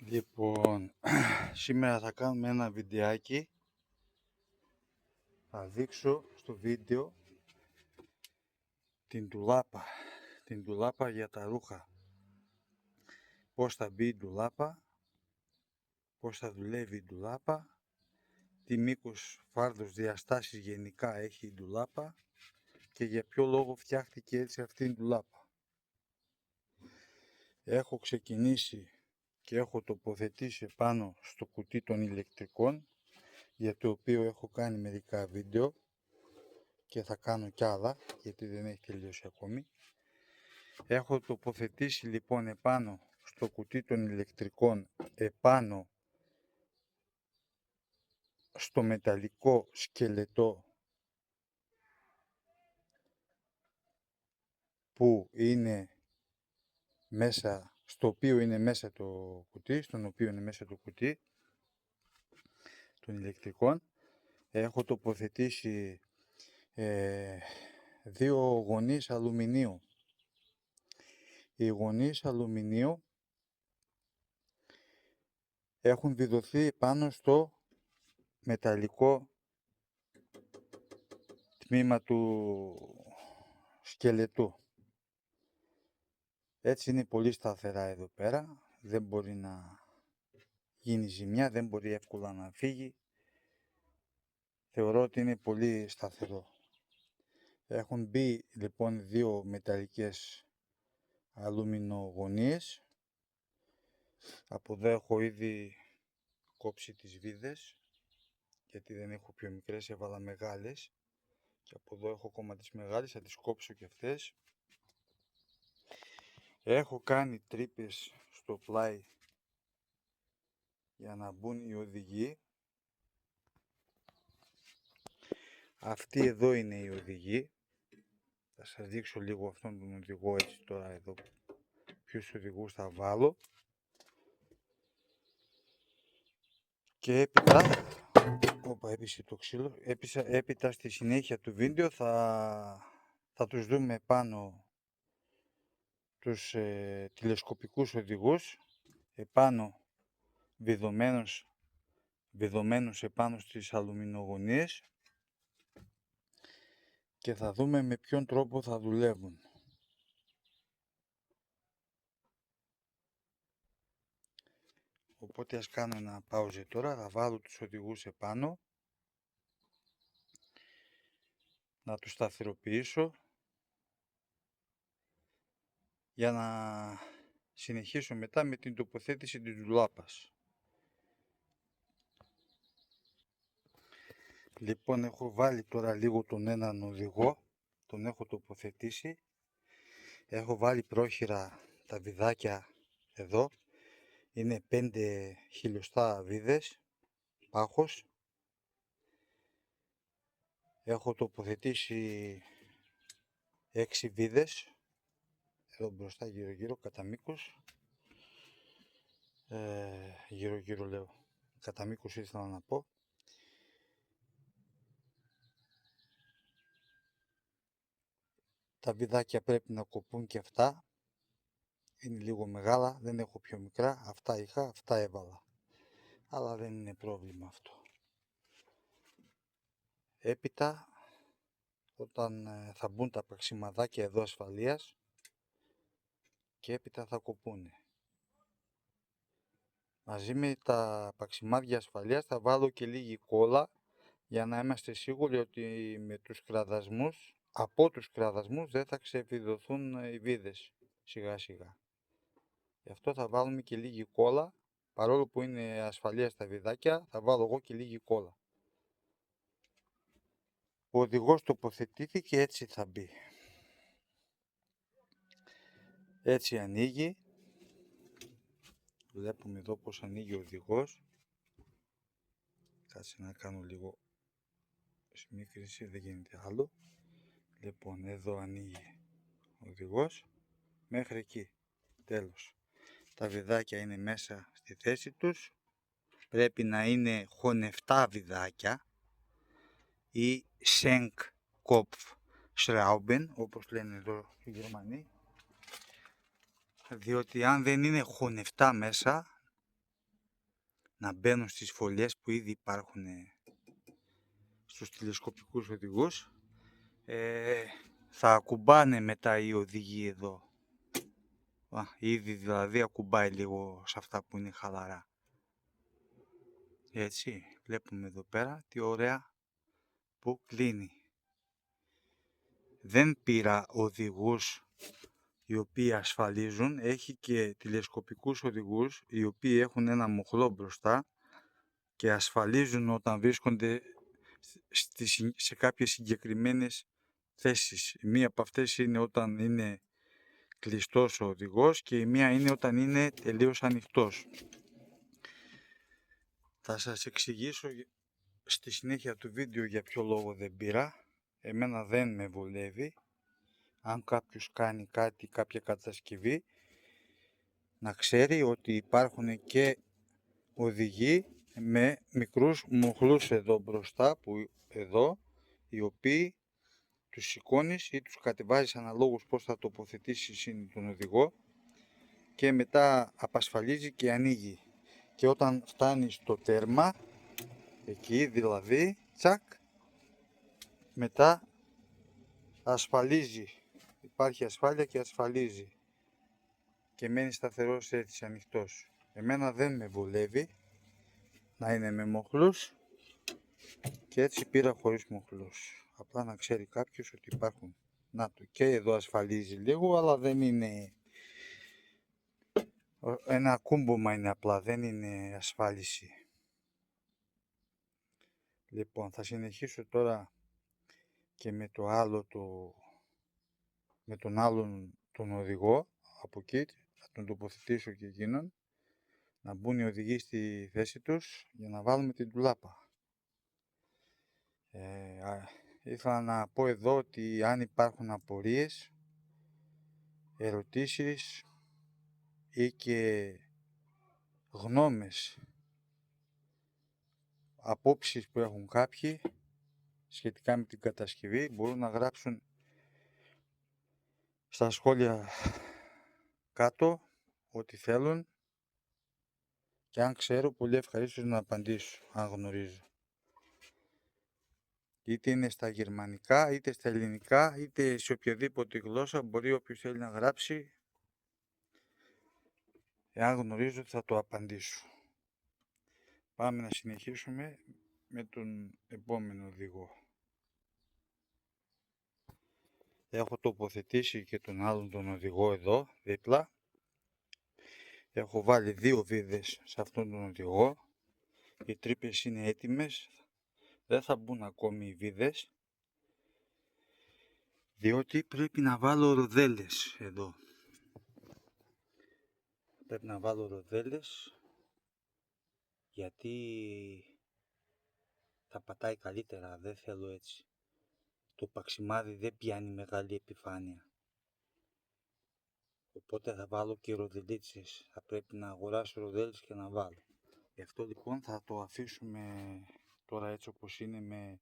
Λοιπόν, σήμερα θα κάνουμε ένα βιντεάκι. Θα δείξω στο βίντεο την ντουλάπα για τα ρούχα. Πώς θα μπει η ντουλάπα, πώς θα δουλεύει η ντουλάπα, τι μήκος, φάρδος, διαστάσεις γενικά έχει η ντουλάπα και για ποιο λόγο φτιάχτηκε έτσι αυτή η ντουλάπα. Έχω ξεκινήσει και έχω τοποθετήσει πάνω στο κουτί των ηλεκτρικών, για το οποίο έχω κάνει μερικά βίντεο και θα κάνω κι άλλα γιατί δεν έχει τελειώσει ακόμη. Έχω τοποθετήσει λοιπόν επάνω στο κουτί των ηλεκτρικών, επάνω στο μεταλλικό σκελετό που είναι μέσα, στο οποίο είναι μέσα το κουτί, στον οποίο είναι μέσα το κουτί των ηλεκτρικών. Έχω τοποθετήσει δύο γωνίες αλουμινίου. Οι γωνίες αλουμινίου έχουν βιδωθεί πάνω στο μεταλλικό τμήμα του σκελετού. Έτσι είναι πολύ σταθερά εδώ πέρα, δεν μπορεί να γίνει ζημιά, δεν μπορεί εύκολα να φύγει. Θεωρώ ότι είναι πολύ σταθερό. Έχουν μπει λοιπόν δύο μεταλλικές αλουμινογωνίες. Από εδώ έχω ήδη κόψει τις βίδες, γιατί δεν έχω πιο μικρές, έβαλα μεγάλες. Και από εδώ έχω ακόμα τις μεγάλες, θα τις κόψω και αυτές. Έχω κάνει τρύπες στο πλάι για να μπουν οι οδηγοί. Αυτή εδώ είναι η οδηγή. Θα σας δείξω λίγο αυτόν τον οδηγό έτσι τώρα εδώ. Ποιους οδηγούς θα βάλω. Και έπειτα, έπεισε το ξύλο, έπειτα στη συνέχεια του βίντεο θα τους δούμε πάνω τους τηλεσκοπικούς οδηγούς, επάνω βιδωμένους επάνω στις αλουμινογωνίες, και θα δούμε με ποιον τρόπο θα δουλεύουν. Οπότε ας κάνω ένα παύζε τώρα, θα βάλω τους οδηγούς επάνω, να τους σταθεροποιήσω για να συνεχίσω μετά με την τοποθέτηση της ντουλάπας. Λοιπόν, έχω βάλει τώρα λίγο τον έναν οδηγό, τον έχω τοποθετήσει, έχω βάλει πρόχειρα τα βιδάκια εδώ, είναι 5 χιλιοστά βίδες, πάχος. Έχω τοποθετήσει 6 βίδες, εδώ μπροστά γύρω γύρω κατά μήκος, γύρω γύρω λέω, κατά μήκος ήθελα να πω. Τα βιδάκια πρέπει να κοπούν και αυτά, είναι λίγο μεγάλα, δεν έχω πιο μικρά, αυτά είχα, αυτά έβαλα, αλλά δεν είναι πρόβλημα αυτό. Έπειτα, όταν θα μπουν τα παξιμαδάκια εδώ ασφαλείας, και έπειτα θα κοπούνε. Μαζί με τα παξιμάδια ασφαλείας θα βάλω και λίγη κόλλα, για να είμαστε σίγουροι ότι με τους κραδασμούς, από τους κραδασμούς δεν θα ξεβιδωθούν οι βίδες σιγά σιγά. Γι' αυτό θα βάλουμε και λίγη κόλλα, παρόλο που είναι ασφαλείας τα βιδάκια, θα βάλω εγώ και λίγη κόλλα. Ο οδηγός τοποθετήθηκε, έτσι θα μπει. Έτσι ανοίγει. Βλέπουμε εδώ πως ανοίγει ο οδηγός. Κάτσε να κάνω λίγο σμίκρηση, δεν γίνεται άλλο. Λοιπόν, εδώ ανοίγει ο οδηγός μέχρι εκεί. Τέλος. Τα βιδάκια είναι μέσα στη θέση τους. Πρέπει να είναι χωνευτά βιδάκια ή Schenk-Kopf-Schrauben, όπως λένε εδώ οι Γερμανοί. Διότι αν δεν είναι χωνευτά μέσα, να μπαίνουν στις φωλιές που ήδη υπάρχουν στους τηλεσκοπικούς οδηγούς. Θα ακουμπάνε μετά οι οδηγοί εδώ. Ήδη δηλαδή ακουμπάει λίγο σε αυτά που είναι χαλαρά. Έτσι, βλέπουμε εδώ πέρα τι ωραία που κλείνει. Δεν πήρα οδηγούς οι οποίοι ασφαλίζουν, έχει και τηλεσκοπικούς οδηγούς οι οποίοι έχουν ένα μοχλό μπροστά και ασφαλίζουν όταν βρίσκονται σε κάποιες συγκεκριμένες θέσεις. Η μία από αυτές είναι όταν είναι κλειστός ο οδηγός και η μία είναι όταν είναι τελείως ανοιχτός. Θα σας εξηγήσω στη συνέχεια του βίντεο για ποιο λόγο δεν πήρα. Εμένα δεν με βολεύει. Αν κάποιος κάνει κάτι, κάποια κατασκευή, να ξέρει ότι υπάρχουν και οδηγοί με μικρούς μοχλούς εδώ μπροστά, οι οποίοι τους σηκώνεις ή τους κατεβάζεις αναλόγως πώς θα τοποθετήσεις τον οδηγό και μετά απασφαλίζει και ανοίγει. Και όταν φτάνει στο τέρμα, εκεί δηλαδή, τσακ, μετά ασφαλίζει. Υπάρχει ασφάλεια και ασφαλίζει και μένει σταθερός έτσι ανοιχτός. Εμένα δεν με βολεύει να είναι με μοχλούς και έτσι πήρα χωρίς μοχλούς. Απλά να ξέρει κάποιος ότι υπάρχουν. Να το, και εδώ ασφαλίζει λίγο, αλλά δεν είναι ένα ακούμπωμα, είναι απλά, δεν είναι ασφάλιση. Λοιπόν, θα συνεχίσω τώρα και με το άλλο με τον άλλον τον οδηγό από εκεί, θα τον τοποθετήσω και εκείνον, να μπουν οι οδηγοί στη θέση τους για να βάλουμε την ντουλάπα. Ήθελα να πω εδώ ότι αν υπάρχουν απορίες, ερωτήσεις ή και γνώμες, απόψεις που έχουν κάποιοι σχετικά με την κατασκευή, μπορούν να γράψουν στα σχόλια κάτω ό,τι θέλουν και αν ξέρω πολύ ευχαρίστως να απαντήσω, αν γνωρίζω. Είτε είναι στα γερμανικά, είτε στα ελληνικά, είτε σε οποιαδήποτε γλώσσα μπορεί όποιος θέλει να γράψει. Εάν γνωρίζω θα το απαντήσω. Πάμε να συνεχίσουμε με τον επόμενο οδηγό. Έχω τοποθετήσει και τον άλλον τον οδηγό εδώ δίπλα. Έχω βάλει 2 βίδες σε αυτόν τον οδηγό. Οι τρύπες είναι έτοιμες. Δεν θα μπουν ακόμη οι βίδες, διότι πρέπει να βάλω ροδέλες εδώ. Πρέπει να βάλω ροδέλες γιατί θα πατάει καλύτερα, δεν θέλω έτσι. Το παξιμάδι δεν πιάνει μεγάλη επιφάνεια. Οπότε θα βάλω και ροδελίτσες. Θα πρέπει να αγοράσω ροδέλες και να βάλω. Γι' αυτό λοιπόν θα το αφήσουμε τώρα έτσι όπως είναι με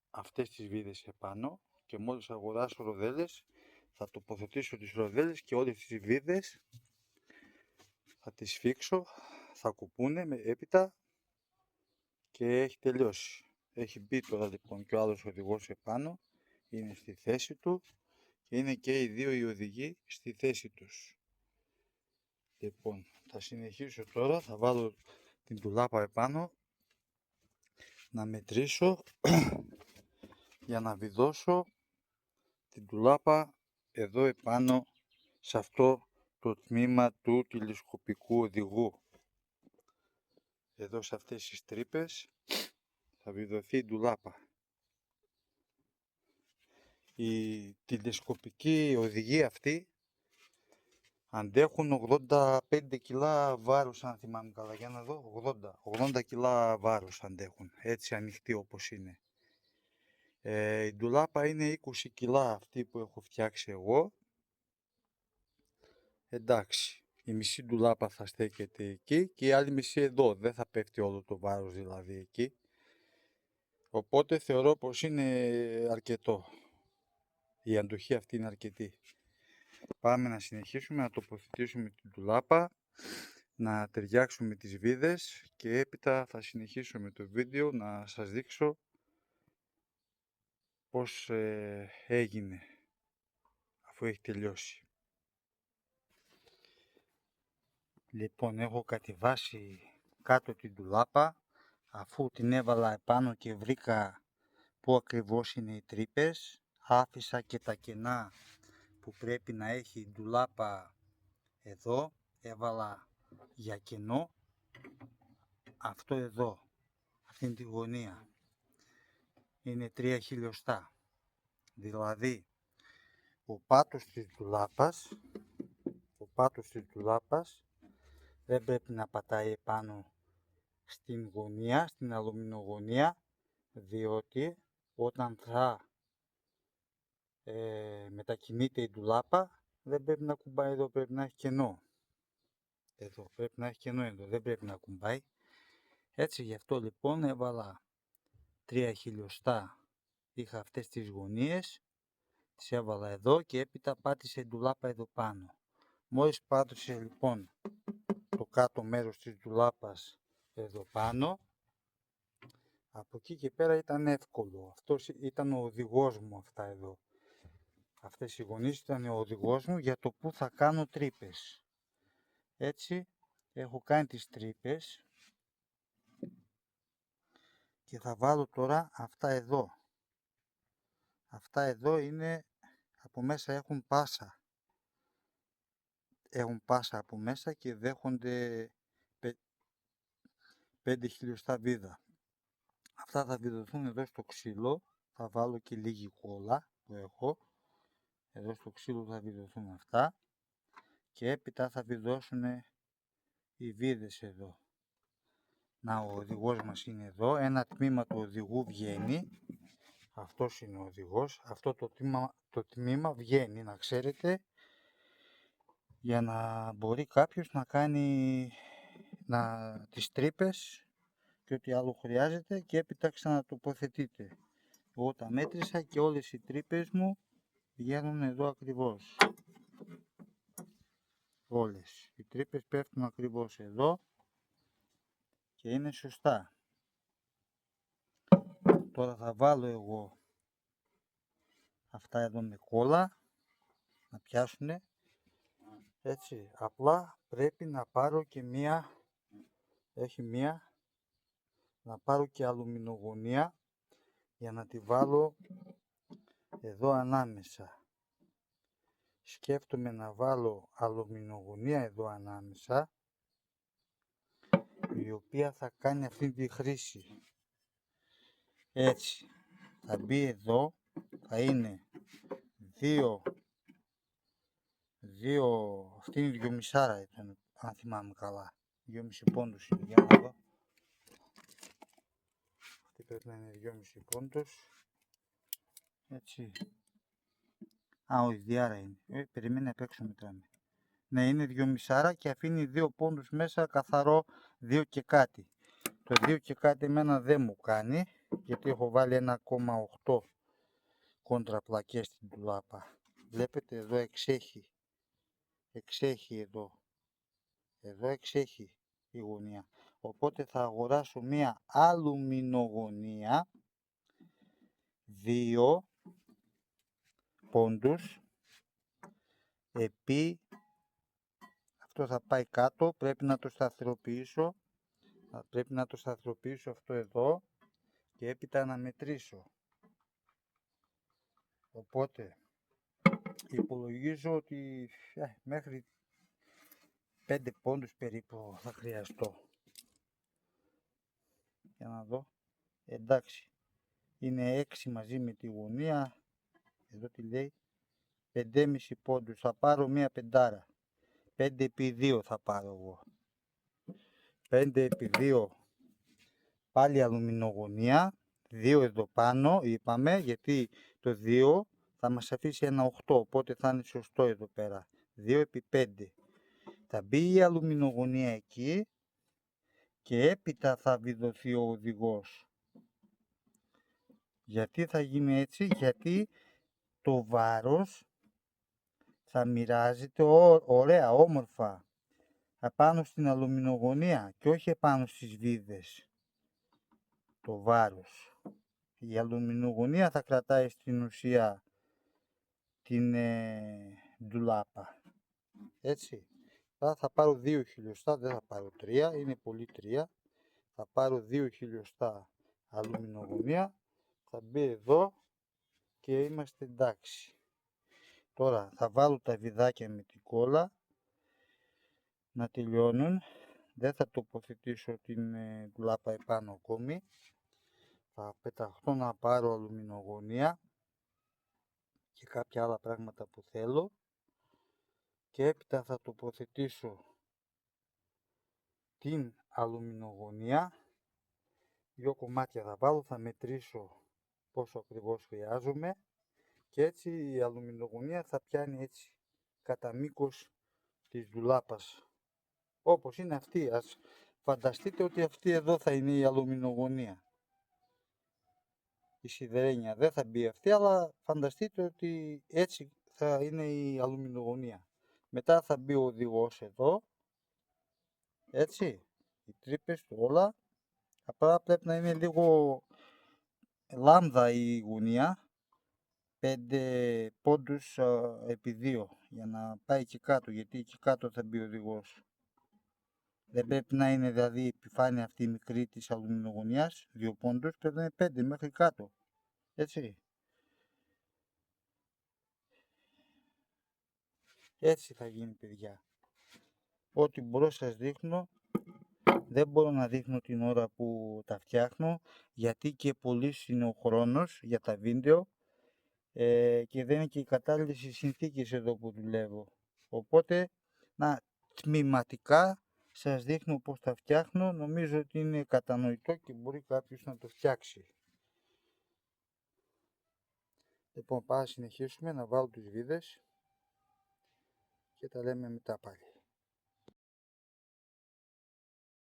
αυτές τις βίδες επάνω και μόλις αγοράσω ροδέλες θα τοποθετήσω τις ροδέλες και όλες τις βίδες θα τις σφίξω, θα κουπούνε έπειτα και έχει τελειώσει. Έχει μπει τώρα λοιπόν και ο άλλος οδηγός επάνω, είναι στη θέση του και είναι και οι 2 οι οδηγοί στη θέση τους. Λοιπόν, θα συνεχίσω τώρα, θα βάλω την ντουλάπα επάνω, να μετρήσω για να βιδώσω την ντουλάπα εδώ επάνω σε αυτό το τμήμα του τηλεσκοπικού οδηγού. Εδώ σε αυτές τις τρύπες θα βιδωθεί η ντουλάπα. Οι τηλεσκοπικοί οδηγοί αυτοί αντέχουν 85 κιλά βάρους, αν θυμάμαι καλά, για να δω, 80 κιλά βάρους αντέχουν, έτσι ανοιχτή όπως είναι. Η ντουλάπα είναι 20 κιλά αυτή που έχω φτιάξει εγώ. Εντάξει, η μισή ντουλάπα θα στέκεται εκεί και η άλλη μισή εδώ, δεν θα πέφτει όλο το βάρος δηλαδή εκεί. Οπότε θεωρώ πως είναι αρκετό, η αντοχή αυτή είναι αρκετή. Πάμε να συνεχίσουμε να τοποθετήσουμε την ντουλάπα. να ταιριάξουμε τις βίδες και έπειτα θα συνεχίσω με το βίντεο να σας δείξω πώς έγινε αφού έχει τελειώσει. Λοιπόν, έχω κατεβάσει κάτω την ντουλάπα, αφού την έβαλα επάνω και βρήκα πού ακριβώς είναι οι τρύπες, άφησα και τα κενά που πρέπει να έχει η ντουλάπα εδώ, έβαλα για κενό αυτό εδώ, αυτήν τη γωνία, είναι 3 χιλιοστά, δηλαδή ο πάτος της ντουλάπας δεν πρέπει να πατάει επάνω στην γωνία, στην αλουμινογωνία, διότι όταν θα μετακινείται η ντουλάπα δεν πρέπει να κουμπάει εδώ, πρέπει να έχει κενό. Εδώ πρέπει να έχει κενό, εδώ δεν πρέπει να κουμπάει. Έτσι, γι' αυτό λοιπόν έβαλα 3 χιλιοστά, είχα αυτές τις γωνίες, τις έβαλα εδώ και έπειτα πάτησε η ντουλάπα εδώ πάνω. Μόλις πάτησε λοιπόν το κάτω μέρος της ντουλάπας εδώ πάνω, από εκεί και πέρα ήταν εύκολο. Αυτός ήταν ο οδηγός μου, αυτά εδώ. Αυτές οι γωνίες ήταν ο οδηγός μου για το που θα κάνω τρύπες. Έτσι έχω κάνει τις τρύπες και θα βάλω τώρα αυτά εδώ. Αυτά εδώ είναι από μέσα, έχουν πάσα. Έχουν πάσα από μέσα και δέχονται 5 χιλιοστά βίδα. Αυτά θα βιδωθούν εδώ στο ξύλο. Θα βάλω και λίγη κόλλα που έχω. Εδώ στο ξύλο θα βιδωθούν αυτά. Και έπειτα θα βιδώσουν οι βίδες εδώ. Να, ο οδηγός μας είναι εδώ. Ένα τμήμα του οδηγού βγαίνει. Αυτός είναι ο οδηγός. Αυτό το τμήμα βγαίνει, να ξέρετε, για να μπορεί κάποιος να κάνει τις τρύπες και ό,τι άλλο χρειάζεται και έπειτα ξανατοποθετείτε. Εγώ τα μέτρησα και όλες οι τρύπες μου βγαίνουν εδώ ακριβώς. Όλες οι τρύπες πέφτουν ακριβώς εδώ και είναι σωστά. Τώρα θα βάλω εγώ αυτά εδώ με κόλλα να πιάσουνε. Έτσι, απλά πρέπει να πάρω και να πάρω και αλουμινογωνία για να τη βάλω εδώ ανάμεσα. Σκέφτομαι να βάλω αλουμινογωνία εδώ ανάμεσα, η οποία θα κάνει αυτή τη χρήση. Έτσι, θα μπει εδώ, θα είναι δύο, αυτή είναι 2,5 ήταν, αν θυμάμαι καλά, 2,5 πόντους είναι, για να δω. Αυτή πρέπει να είναι 2,5 πόντους, έτσι. Α, όχι, διάρα είναι, περιμένει απ' έξω μετράμε. Ναι, είναι 2,5 και αφήνει 2 πόντους μέσα, καθαρό 2 και κάτι. Το 2 και κάτι εμένα δεν μου κάνει, γιατί έχω βάλει 1,8 κόντραπλακές στην ντουλάπα. Βλέπετε εδώ εξέχει. Εξέχει εδώ. Εδώ εξέχει η γωνία. Οπότε θα αγοράσω μία αλουμινογωνία 2 πόντους επί, αυτό θα πάει κάτω, πρέπει να το σταθεροποιήσω. Πρέπει να το σταθεροποιήσω αυτό εδώ και έπειτα να μετρήσω. Οπότε υπολογίζω ότι μέχρι 5 πόντους περίπου θα χρειαστώ. Για να δω. Εντάξει. Είναι 6 μαζί με τη γωνία. Εδώ τι λέει. 5,5 πόντους. Θα πάρω μία πεντάρα. 5 επί 2 θα πάρω εγώ. 5 επί 2. Πάλι αλουμινογωνία. 2 εδώ πάνω είπαμε. Γιατί το 2 θα μας αφήσει ένα 8. Οπότε θα είναι σωστό εδώ πέρα. 2 επί 5. Θα μπει η αλουμινογωνία εκεί και έπειτα θα βιδωθεί ο οδηγός. Γιατί θα γίνει έτσι? Γιατί το βάρος θα μοιράζεται ωραία, όμορφα Απάνω στην αλουμινογωνία και όχι επάνω στις βίδες, το βάρος. Η αλουμινογωνία θα κρατάει στην ουσία την ντουλάπα. Έτσι. Θα πάρω 2 χιλιοστά, δεν θα πάρω 3, είναι πολύ 3. Θα πάρω 2 χιλιοστά αλουμινογωνία, θα μπει εδώ και είμαστε εντάξει. Τώρα θα βάλω τα βιδάκια με την κόλλα να τελειώνουν. Δεν θα τοποθετήσω την ντουλάπα επάνω ακόμη. Θα πεταχτώ να πάρω αλουμινογωνία και κάποια άλλα πράγματα που θέλω και έπειτα θα τοποθετήσω την αλουμινογωνία. 2 κομμάτια θα βάλω, θα μετρήσω πόσο ακριβώς χρειάζομαι και έτσι η αλουμινογωνία θα πιάνει έτσι κατά μήκος της ντουλάπας. Όπως είναι αυτή, ας φανταστείτε ότι αυτή εδώ θα είναι η αλουμινογωνία. Η σιδερένια δεν θα μπει αυτή, αλλά φανταστείτε ότι έτσι θα είναι η αλουμινογωνία. Μετά θα μπει ο οδηγός εδώ, έτσι, οι τρύπες του όλα. Απλά πρέπει να είναι λίγο λάμδα η γωνία, 5 πόντους επί 2, για να πάει και κάτω, γιατί εκεί κάτω θα μπει ο οδηγός. Δεν πρέπει να είναι δηλαδή η επιφάνεια αυτή η μικρή της αλουμινογωνιάς, 2 πόντους, πρέπει να είναι 5 μέχρι κάτω. Έτσι. Έτσι θα γίνει, παιδιά. Ό,τι μπορώ σας δείχνω. Δεν μπορώ να δείχνω την ώρα που τα φτιάχνω, γιατί και πολύς είναι ο χρόνος για τα βίντεο και δεν είναι και οι κατάλληλες οι συνθήκες εδώ που δουλεύω. Οπότε, τμηματικά σας δείχνω πώς τα φτιάχνω. Νομίζω ότι είναι κατανοητό και μπορεί κάποιος να το φτιάξει. Λοιπόν, πάμε να συνεχίσουμε να βάλω τις βίδες και τα λέμε μετά πάλι.